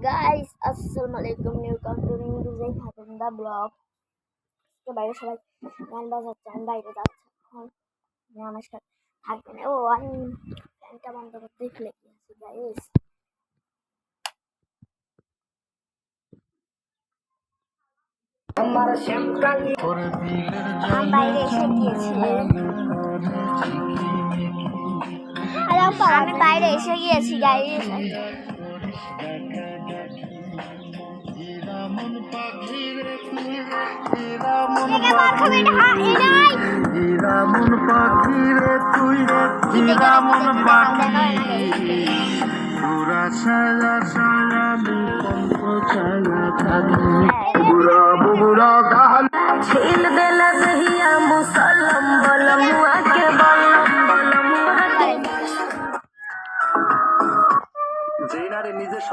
Guys, আসসালামু আলাইকুম। New continue design হাতেন দা blog. তো বাইরে সবাই গান বাজাচ্ছে, আমি বাইরে যাচ্ছি এখন। আমার সাথে থাকবেন। ও আমি ফ্যানটা বন্ধ করতে ভুলে গেছি গাইস। আমি বাইরে এসে গিয়েছি। আমি বাইরে এসে গিয়েছি গাইস।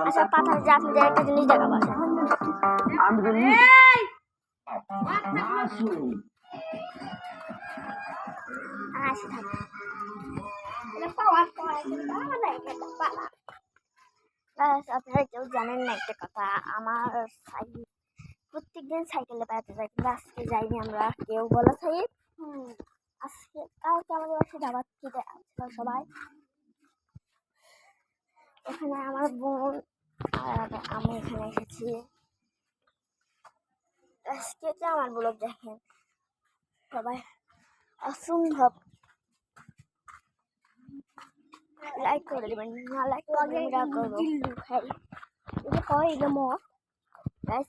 আচ্ছা পাথর যে আপনাদের একটা জিনিস দেখাবো। আপনারা কেউ জানেন না একটা কথা, আমার প্রত্যেকদিন সাইকেলে বেড়াতে যাই, কিন্তু আজকে যাইনি আমরা কেউ। বলা চাই আজকে কালকে আমাদের বাসায় দাওয়াত খেতে আসছিল সবাই। এখানে আমার বোন আর আমি এখানে এসেছি। আজকে আমার ব্লগ দেখেন সবাই, অসম্ভব লাইক করে দেবেন, না লাইক করলে আমরা করবো খাই এটা মো গাইস।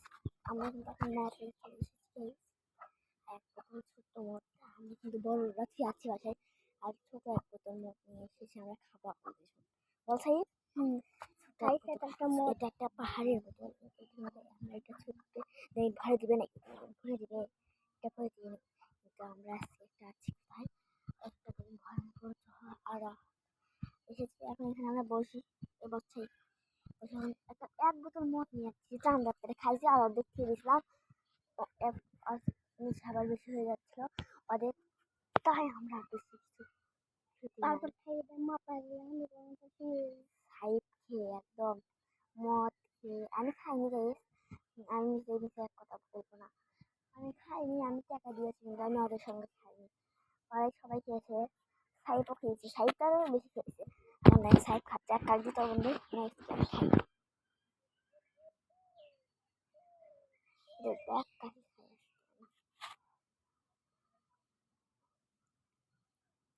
আমরা কিন্তু এখন ম্যাচে এসেছি। একদম ছোট্ট মত, আমি কিন্তু বড় রাখি আছি বাসায়, আর ছোট এক বোতল মত নিয়ে এসেছি আমরা খাবো আপনাদের সাথে। বলছি এটা একটা পাহাড়ের বোতল, আমরা এটা ছোট্ট ভরে দিবে নাকি ভরে দিবে, এটা ভরে দিবে না। কিন্তু আমরা আজকে একটা আছি ভাই, একটা ভয়ঙ্কর আর এসেছি। এখন এখানে আমরা বসি বসছি, একটা এক বোতল মদ নিয়ে যাচ্ছি, চান রাত্রে খাইছি আর অর্ধেক খেয়ে দিয়েছিলাম। খাবার বেশি হয়ে যাচ্ছিল ওদের, তাই আমরা বেশি সাইড খেয়ে একদম মদ খেয়ে আমি খাইনি রে, আমি নিজে নিজে এক কথা বলবো না, আমি খাইনি, আমি টাকা দিয়েছি কিন্তু আমি ওদের সঙ্গে খাইনি। ওরাই সবাই খেয়েছে, সাইডও খেয়েছি, সাইডটারও বেশি খেয়েছে। সাইড খাচ্ছে এক কাজ দিতে বন্ধু, নেক্সট আমি খাই এক কাজ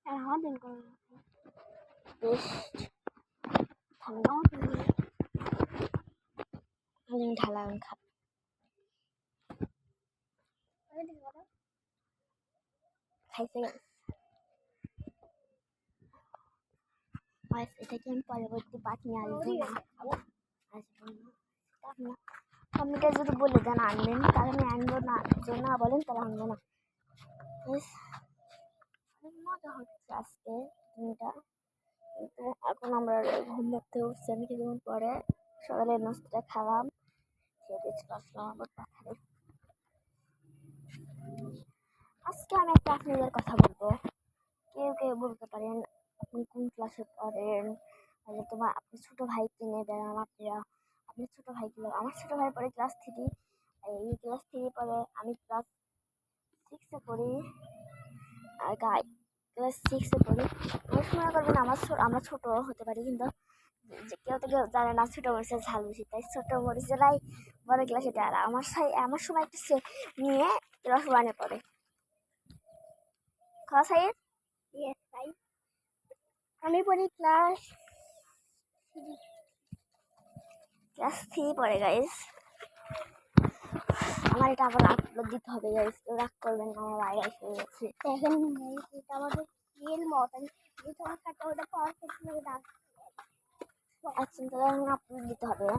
আর আমার দিন করে বেশ ঠান্ডা ঢালা আমি খাব। খাইছে এটাকে আমি পরবর্তী পাঠ নিয়ে আসবো না, আপনিটা যদি বলে দেন আনবেন তাহলে আমি আনবো, না যদি না বলেন তাহলে আনবো না। মজা হচ্ছে আজকে দিনটা। এখন আমরা ঘুম থেকে উঠছি, আমি কিছুক্ষণ পরে সকালে নাস্তাটা খালাম, খেতে আসলাম আবার পাখারে। আজকে আমি একটা আপনাদের কথা বলবো। কেউ কেউ বলতে পারেন আপনি কোন ক্লাসে পড়েন, তোমার আপনি ছোট ভাই কিনে দেন, আপনি ছোট ভাই কিনে, আমার ছোট ভাই পড়ে ক্লাস 3, এই ক্লাস 3 পরে আমি ক্লাস 6-এ পড়ি, আর ক্লাস 6-এ পড়ি। অনেক সময় করবেন আমরা ছোট হতে পারি, কিন্তু কেউ তো কেউ জানে না ছোট মরিচের ঝাল বেশি, তাই ছোট মরিচেরাই বড় ক্লাসে দেয়। আর আমার সময় একটা নিয়ে ক্লাস 1-এ পড়ে। খাওয়া সাইড আমি পড়ি ক্লাস 3 পড়ে গাইস। আমার এটা আবার আপলোড দিতে হবে গাইস, কেউ রাগ করবেন না, আমার বাইরে এসে গেছে। দেখেন এটা আমাদের রিয়েল মডেল, এটা আমার কাছে ওটা পারফেক্ট লাগে না। আচ্ছা তাহলে আমি আপলোড দিতে হবে,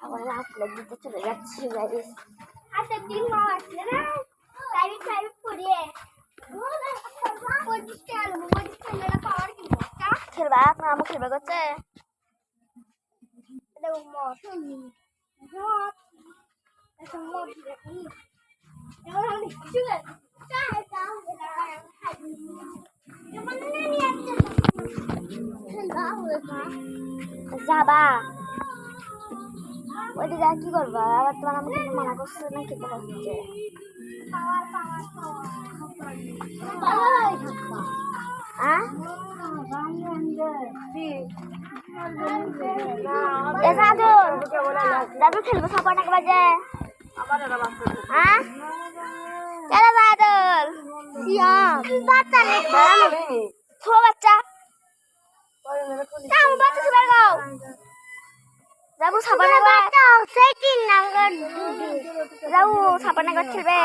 আবার আপলোড দিতে চলে যাচ্ছি গাইস। আচ্ছা দিন মা আসলে না প্রাইভেট পড়িয়ে খেলবা, আপনার আমু খেলবা করছে যাবা ওইদিকে আর কি করবা আবার তোমার আমাকে মানা করছে না খেতে পারছে দাদু খেলবো সাপান এক বাজে হ্যাঁ চলো দাদুল বাচ্চা ছো বাচ্চা বাচ্চা সুবার গাও যাবো সাবান যাবো সাবান একবার খেলবে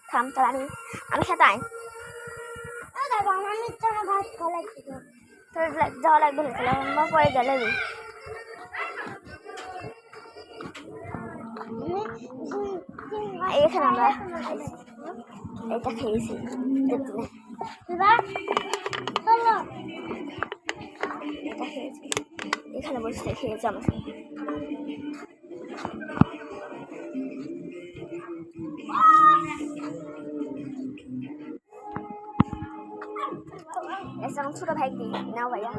থাম চল আমি সাথে আই যাওয়া লাগবে আমার পরে গেলে এখানে আমরা এটা খেয়েছি এটা খেয়েছি এখানে বসে খেয়েছি আমার ऐसा हम छोटा भाई दी ना भैया